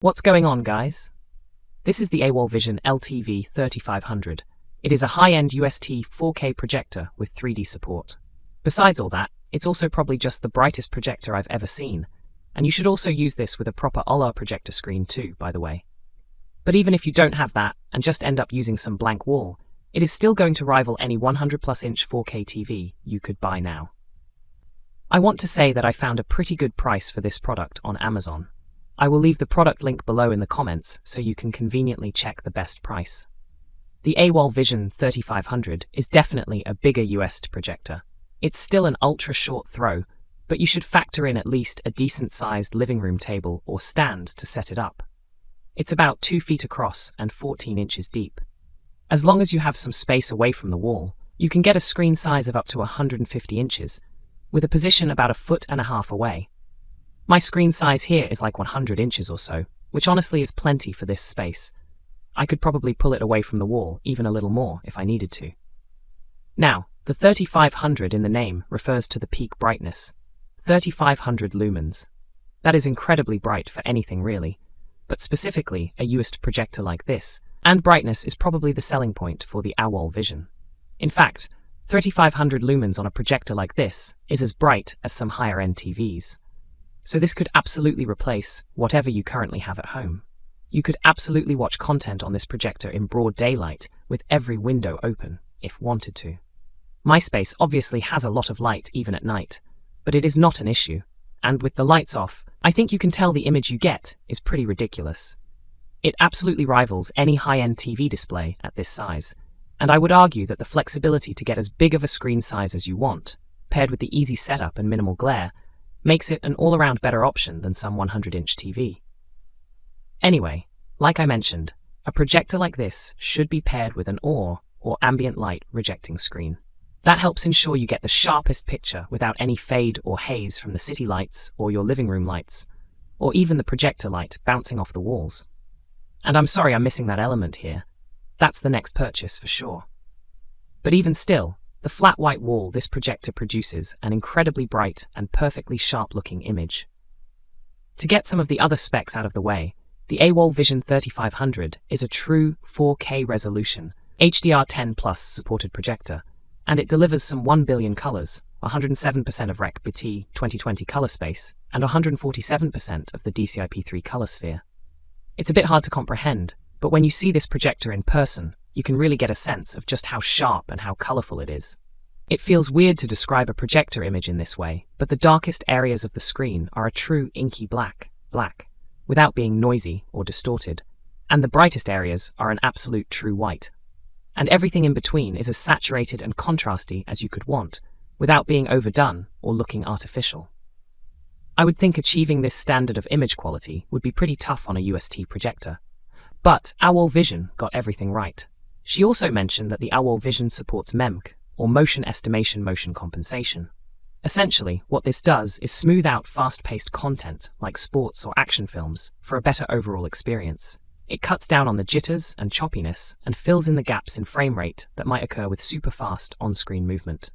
What's going on, guys? This is the AWOL Vision LTV-3500. It is a high-end UST 4K projector with 3D support. Besides all that, it's also probably just the brightest projector I've ever seen, and you should also use this with a proper AWOL projector screen too, by the way. But even if you don't have that and just end up using some blank wall, it is still going to rival any 100+ inch 4K TV you could buy now. I want to say that I found a pretty good price for this product on Amazon. I will leave the product link below in the comments so you can conveniently check the best price. The AWOL Vision 3500 is definitely a bigger UST projector. It's still an ultra-short throw, but you should factor in at least a decent-sized living room table or stand to set it up. It's about 2 feet across and 14 inches deep. As long as you have some space away from the wall, you can get a screen size of up to 150 inches, with a position about 1.5 feet away. My screen size here is like 100 inches or so, which honestly is plenty for this space. I could probably pull it away from the wall even a little more if I needed to. Now, the 3500 in the name refers to the peak brightness, 3500 lumens. That is incredibly bright for anything really, but specifically a UST projector like this, and brightness is probably the selling point for the AWOL Vision. In fact, 3500 lumens on a projector like this is as bright as some higher-end TVs. So this could absolutely replace whatever you currently have at home. You could absolutely watch content on this projector in broad daylight with every window open, if wanted to. My space obviously has a lot of light even at night, but it is not an issue. And with the lights off, I think you can tell the image you get is pretty ridiculous. It absolutely rivals any high-end TV display at this size, and I would argue that the flexibility to get as big of a screen size as you want, paired with the easy setup and minimal glare, makes it an all-around better option than some 100-inch TV. Anyway, like I mentioned, a projector like this should be paired with an OR, or ambient light rejecting screen. That helps ensure you get the sharpest picture without any fade or haze from the city lights or your living room lights, or even the projector light bouncing off the walls. And I'm sorry I'm missing that element here. That's the next purchase for sure. But even still, the flat white wall this projector produces an incredibly bright and perfectly sharp-looking image. To get some of the other specs out of the way, the AWOL Vision 3500 is a true 4K resolution, HDR10+ supported projector, and it delivers some 1 billion colors, 107% of Rec.BT 2020 color space, and 147% of the DCI-P3 color sphere. It's a bit hard to comprehend, but when you see this projector in person, you can really get a sense of just how sharp and how colorful it is. It feels weird to describe a projector image in this way, but the darkest areas of the screen are a true inky black, without being noisy or distorted, and the brightest areas are an absolute true white. And everything in between is as saturated and contrasty as you could want, without being overdone or looking artificial. I would think achieving this standard of image quality would be pretty tough on a UST projector. But AWOL Vision got everything right. She also mentioned that the AWOL Vision supports MEMC, or motion estimation motion compensation. Essentially, what this does is smooth out fast-paced content, like sports or action films, for a better overall experience. It cuts down on the jitters and choppiness and fills in the gaps in frame rate that might occur with super-fast on-screen movement.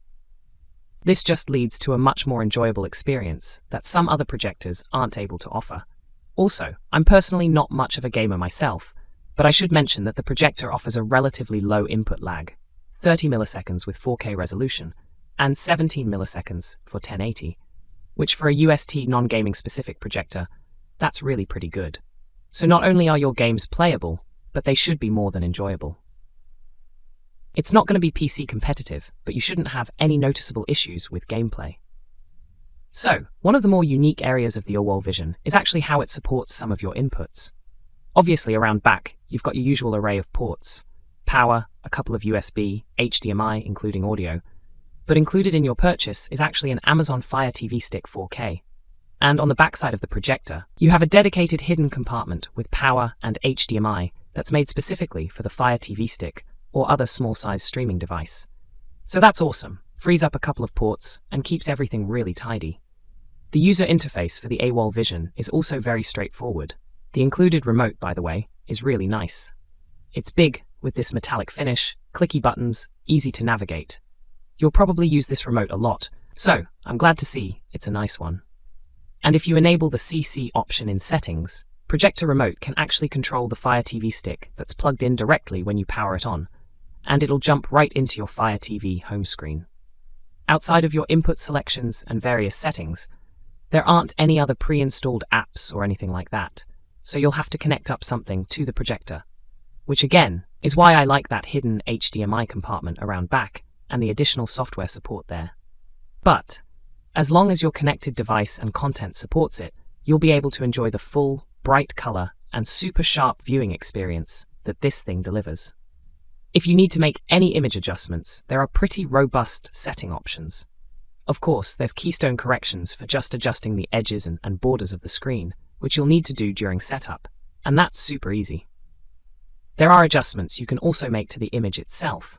This just leads to a much more enjoyable experience that some other projectors aren't able to offer. Also, I'm personally not much of a gamer myself, but I should mention that the projector offers a relatively low input lag, 30 milliseconds with 4K resolution, and 17 milliseconds for 1080, which for a UST non-gaming specific projector, that's really pretty good. So not only are your games playable, but they should be more than enjoyable. It's not going to be PC competitive, but you shouldn't have any noticeable issues with gameplay. So, one of the more unique areas of the AWOL Vision is actually how it supports some of your inputs. Obviously around back, you've got your usual array of ports, power, a couple of USB, HDMI including audio, but included in your purchase is actually an Amazon Fire TV Stick 4K. And on the backside of the projector, you have a dedicated hidden compartment with power and HDMI that's made specifically for the Fire TV Stick or other small-size streaming device. So that's awesome, frees up a couple of ports and keeps everything really tidy. The user interface for the AWOL Vision is also very straightforward. The included remote, by the way, is really nice. It's big, with this metallic finish, clicky buttons, easy to navigate. You'll probably use this remote a lot, so I'm glad to see it's a nice one. And if you enable the CC option in settings, Projector remote can actually control the Fire TV stick that's plugged in directly when you power it on, and it'll jump right into your Fire TV home screen. Outside of your input selections and various settings, there aren't any other pre-installed apps or anything like that, so you'll have to connect up something to the projector, which again is why I like that hidden HDMI compartment around back and the additional software support there. But as long as your connected device and content supports it, you'll be able to enjoy the full, bright color and super sharp viewing experience that this thing delivers. If you need to make any image adjustments, there are pretty robust setting options. Of course, there's keystone corrections for just adjusting the edges and borders of the screen, which you'll need to do during setup, and that's super easy. There are adjustments you can also make to the image itself,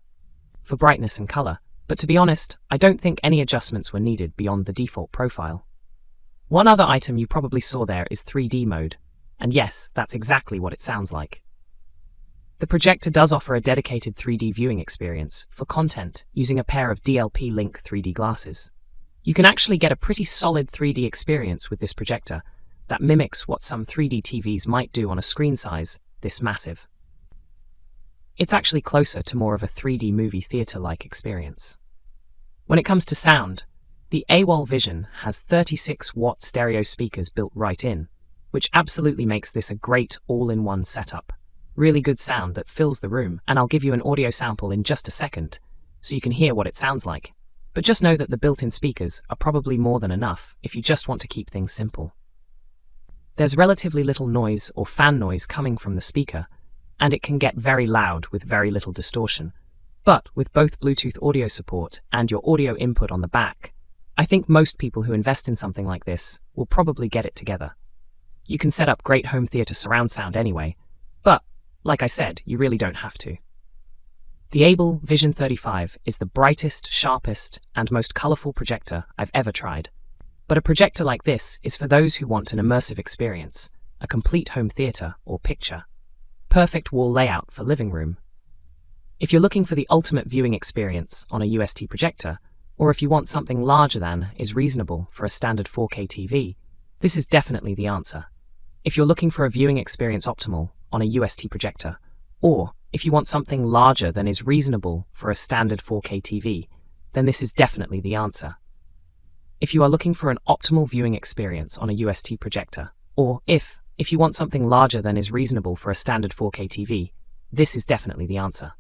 for brightness and color, but to be honest, I don't think any adjustments were needed beyond the default profile. One other item you probably saw there is 3D mode, and yes, that's exactly what it sounds like. The projector does offer a dedicated 3D viewing experience for content using a pair of DLP Link 3D glasses. You can actually get a pretty solid 3D experience with this projector that mimics what some 3D TVs might do on a screen size this massive. It's actually closer to more of a 3D movie theater-like experience. When it comes to sound, the AWOL Vision has 36-watt stereo speakers built right in, which absolutely makes this a great all-in-one setup. Really good sound that fills the room, and I'll give you an audio sample in just a second, so you can hear what it sounds like. But just know that the built-in speakers are probably more than enough if you just want to keep things simple. There's relatively little noise or fan noise coming from the speaker, and it can get very loud with very little distortion. But with both Bluetooth audio support and your audio input on the back, I think most people who invest in something like this will probably get it together. You can set up great home theater surround sound anyway, but like I said, you really don't have to. The AWOL Vision 35 is the brightest, sharpest, and most colorful projector I've ever tried. But a projector like this is for those who want an immersive experience, a complete home theater or picture. Perfect wall layout for living room. If you're looking for the ultimate viewing experience on a UST projector, or if you want something larger than is reasonable for a standard 4K TV, this is definitely the answer. If you're looking for a viewing experience optimal on a UST projector, or if you want something larger than is reasonable for a standard 4K TV, then this is definitely the answer. If you are looking for an optimal viewing experience on a UST projector, or if you want something larger than is reasonable for a standard 4K TV, this is definitely the answer.